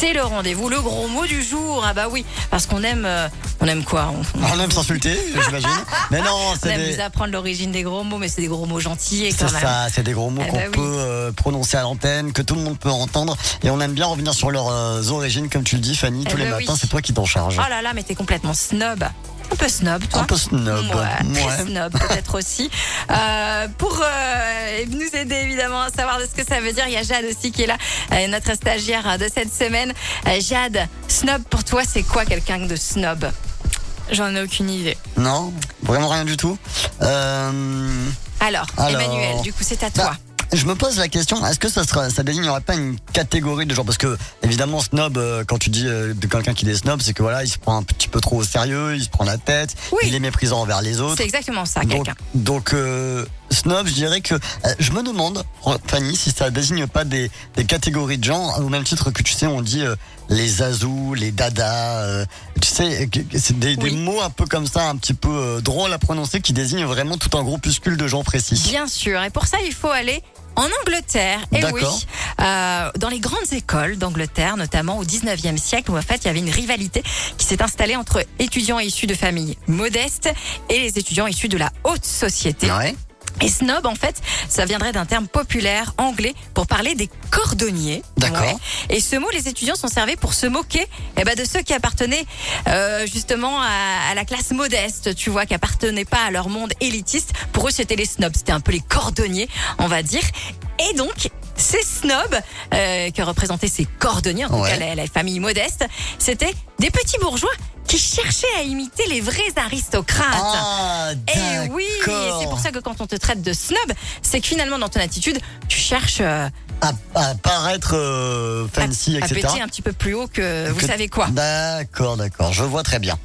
c'est le rendez-vous, le gros mot du jour. Ah bah oui, parce qu'on aime, on aime quoi On aime s'insulter, j'imagine. Mais non, On c'est aime vous apprendre l'origine des gros mots, mais c'est des gros mots gentils quand c'est même. ça, c'est des gros mots Eh qu'on ben oui. peut prononcer à l'antenne, que tout le monde peut entendre. Et on aime bien revenir sur leurs origines, comme tu le dis, Fanny, tous les ben oui. matins, c'est toi qui t'en charges. Oh là là, mais t'es complètement snob. Un peu snob, toi. Un peu snob. Ouais, très Ouais. snob peut-être aussi. Pour nous aider évidemment à savoir de ce que ça veut dire, il y a Jade aussi qui est là, notre stagiaire de cette semaine. Jade, snob pour toi, c'est quoi quelqu'un de snob? J'en ai aucune idée. Non, vraiment rien du tout. Alors, Emmanuel, du coup c'est à toi. Je me pose la question, est-ce que ça désignerait pas une catégorie de genre, parce que évidemment snob, quand tu dis de quelqu'un qui est snob, c'est que voilà, il se prend un petit peu trop au sérieux, il se prend la tête, Oui. il est méprisant envers les autres. C'est exactement ça, quelqu'un. Donc snob, je dirais que je me demande, Fanny, si ça désigne pas des catégories de gens, au même titre que tu sais, on dit les zazous, les dadas, tu sais, c'est des mots un peu comme ça, un petit peu drôles à prononcer, qui désignent vraiment tout un groupuscule de gens précis. Bien sûr, et pour ça il faut aller en Angleterre, et oui, D'accord. dans les grandes écoles d'Angleterre, notamment au 19e siècle, où en fait il y avait une rivalité qui s'est installée entre étudiants issus de familles modestes et les étudiants issus de la haute société. Ouais. Et snob, en fait, ça viendrait d'un terme populaire anglais pour parler des cordonniers. D'accord. Et ce mot, les étudiants s'en servaient pour se moquer de ceux qui appartenaient justement à la classe modeste, tu vois, qui appartenaient pas à leur monde élitiste. Pour eux, c'était les snobs, c'était un peu les cordonniers, on va dire. Et donc, ces snobs que représentaient ces cordonniers, en tout cas les familles modestes, c'était des petits bourgeois qui cherchaient à imiter les vrais aristocrates. Ah, Et oui, et c'est pour ça que quand on te traite de snob, c'est que finalement dans ton attitude, tu cherches à paraître fancy, à etc. péter un petit peu plus haut que vous savez quoi. D'accord, je vois très bien.